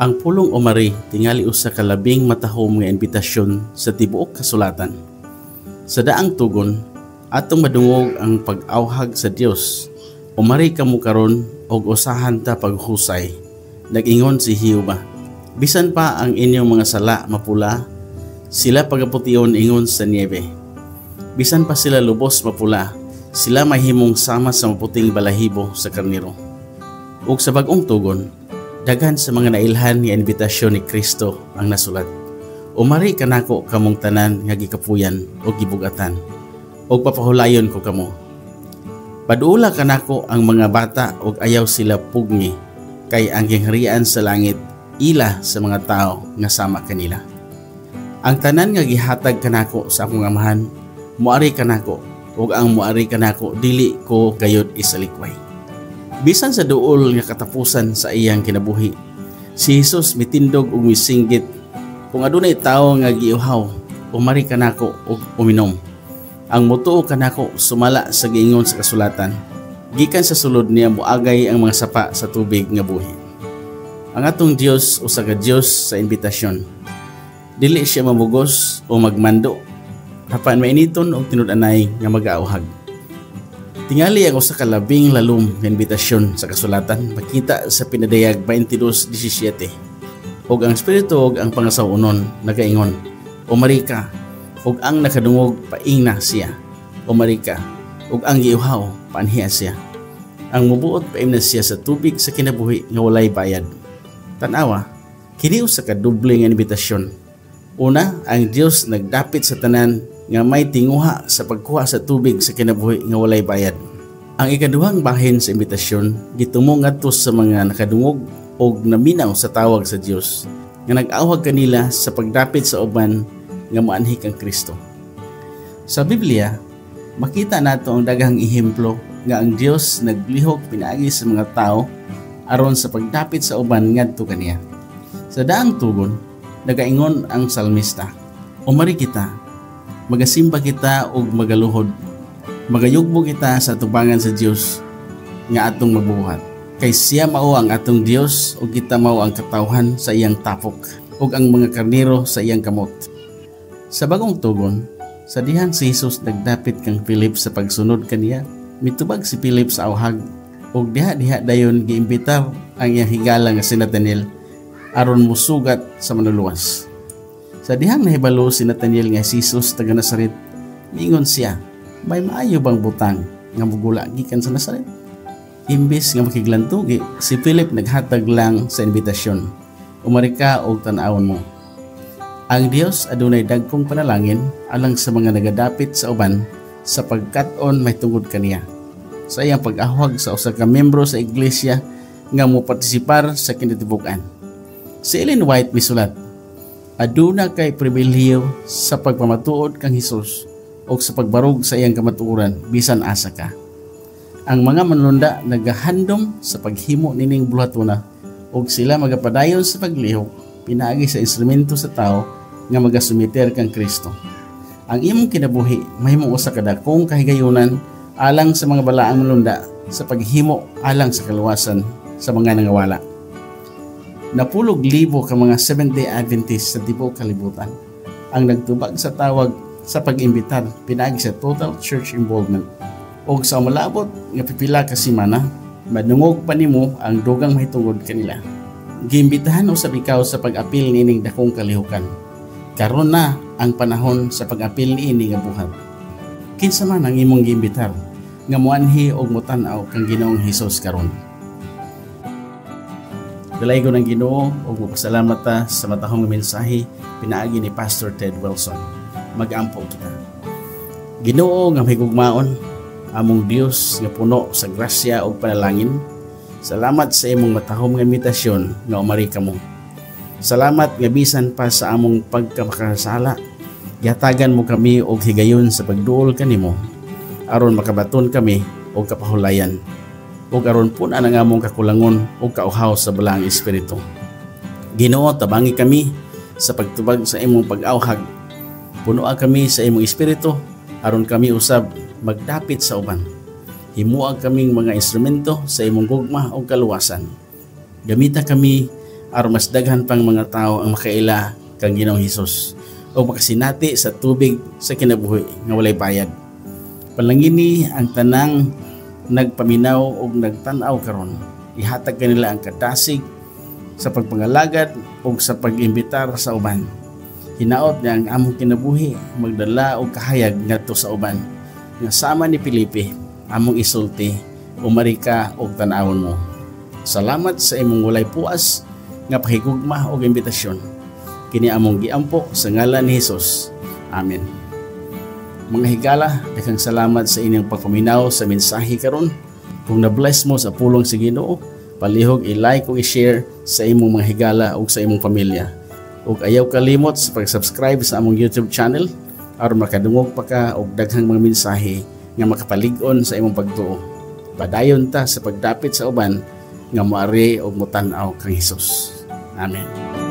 Ang pulong umari tingali usa ka labing matahom nga imbitasyon sa tibuok kasulatan. Sa daang tugon, atong madungog ang pag-awhag sa Dios. Umari kamo karon og usahan ta paghusay. Nag-ingon si Jehova, bisan pa ang inyong mga sala mapula, sila pagaputiyon ingon sa niebe. Bisan pa sila lubos mapula, sila mahimong sama sa maputing balahibo sa karniro. Ug sa bag-ong tugon, daghan sa mga nailhan nga imbitasyon ni Kristo ang nasulat. Umari kanako kamong tanan nga gikapuyan o gibugatan, o papahulayon ko kamo. Paduula kanako ang mga bata ug ayaw sila pugni, kay ang gingharian sa langit ila sa mga tao nga sama kanila. Ang tanan nga gihatag kanako sa akong amahan, muari kanako, ug ang muari kanako dili ko gayud isalikway. Bisan sa duol nga katapusan sa iyang kinabuhi, si Jesus mitindog ug misinggit, kung adunay tawo nga giuhaw, umari kanako ug uminom. Ang mutuo kanako sumala sa giingon sa kasulatan, gikan sa sulod niya muagay ang mga sapa sa tubig nga buhi. Ang atong Dios usa ka Dios sa imbitasyon. Dili siya mamugos o magmando, apan mainiton og tinud-anay nga mag-aawhag. Tingali ang usa ka labing lalom nga imbitasyon sa kasulatan makita sa Pinadayag 22:17. Og ang Espiritu ug ang pangasawunon nagaingon, umari ka, ug ang nakadungog paingna siya. Umari ka, ug ang giuhaw paanhiya siya. Ang mubuot paimna siya sa tubig sa kinabuhi nga walay bayad. Tan-awa, kini usa ka doble nga imbitasyon. Una, ang Dios nagdapit sa tanan nga may tinguha sa pagkuha sa tubig sa kinabuhi nga walay bayad. Ang ikaduhang bahin sa imbitasyon gitumong ngadto sa mga nakadungog o naminaw sa tawag sa Dios nga nag-awhag kanila sa pagdapit sa uban nga moanhik ang Kristo. Sa Biblia, makita nato ang daghang ehemplo nga ang Dios naglihok pinaagi sa mga tao aron sa pagdapit sa uban ngadto kaniya. Sa daang tugon, nagaingon ang salmista, umari kita, magasimba kita ug magaluhod, magayugbo kita sa tubangan sa Dios nga atong mabuhat. Kay siya mao ang atong Dios ug kita mao ang katawhan sa iyang tapok ug ang mga karnero sa iyang kamot. Sa bagong tugon, sa dihan si Jesus nagdapit kang Philip sa pagsunod kaniya, mitubag si Philip sa awhag ug diha dayon giimbitar ang iyang higala nga si Nathanael aron musugat sa manuluwas. Sa dihang nahibalo si Nathanael nga si Jesus taga Nazaret, miingon siya, may maayo bang butang nga mugula gikan sa Nazaret? Imbis nga makiglantugi, si Philip naghatag lang sa imbitasyon, umari ka og tan-awon mo. Ang Dios adunay dagkong panalangin alang sa mga nagadapit sa uban sa pagkat-on may tungod kaniya. Sa iyang pag-ahwag sa usa ka miyembro sa iglesia nga mopartisipar sa kinatibuk-an. Si Ellen White misulat, aduna kay pribilehyo sa pagpamatuod kang Hesus o sa pagbarog sa iyang kamatuoran bisan asa ka. Ang mga manlunda nagahandom sa paghimo nining buhatuna ug sila magapadayon sa paglihok pinaagi sa instrumento sa tao nga magasumiter kang Kristo. Ang imong kinabuhi mahimong usa ka dakong kahigayunan alang sa mga balaang manlunda sa paghimo alang sa kaluwasan sa mga nangawala. Napulog libo ka mga Seventh-day Adventist sa tibuok kalibutan ang nagtubag sa tawag sa pag-imbitar pinaagi sa total church involvement. O sa malabot nga pipila ka semana, madungog pa nimo ang dugang mahitungod kanila. Giimbitahan usab ikaw sa pag-apil nining dakong kalihukan. Karon na ang panahon sa pag-apil niini nga buhat. Kinsa man ang imong giimbitar nga moanhi og motan-aw kang Ginoong Hesus karon. Dalaygo ng Ginoo ug magpasalamat ta sa matahong mensahe pinaagi ni Pastor Ted Wilson. Mag-ampo kita. Ginoo nga mahigugmaon, among Dios nga puno sa grasya ug panalangin. Salamat sa imong matahom nga imbitasyon nga umari kamo. Salamat nga bisan pa sa among pagkamakasala, yatagan mo kami og higayon sa pagduol kanimo aron makabaton kami og kapahulayan. Ug aron puna ang among kakulangon ug kauhaw sa balaang espiritu. Ginoo, tabangi kami sa pagtubag sa imong pag-awhag. Punoa kami sa imong espiritu aron kami usab magdapit sa uban. Himuag kaming mga instrumento sa imong gugma o kaluwasan. Gamita kami aron mas daghan pang mga tao ang makaila kang Ginoong Hesus o makasinati sa tubig sa kinabuhi nga walay bayad. Palangini ang tanang nagpaminaw o nagtanaw karon, ihatag kanila ang kadasig sa pagpangalagad o sa pag-imbitar sa uban. Hinaot niya ang among kinabuhi magdala og kahayag ngadto sa uban nga sama ni Pilipi among isulti o marika og tan-awon mo. Salamat sa imong walay puas nga pahigugma og imbitasyon. Kini among giampo sa ngalan ni Hesus. Amen. Mga higala, daghang salamat sa inyong pagpaminaw sa mensahe karon. Kung na-bless mo sa pulong sa Ginoo, palihog i-like o i-share sa imong mga higala o sa imong pamilya. Ug ayaw kalimot sa pag-subscribe sa among YouTube channel aron makadungog pa ka og daghang mga mensahe nga makapalig-on sa imong pagtuo. Padayon ta sa pagdapit sa uban nga moari og motan-aw kang Hesus. Amen.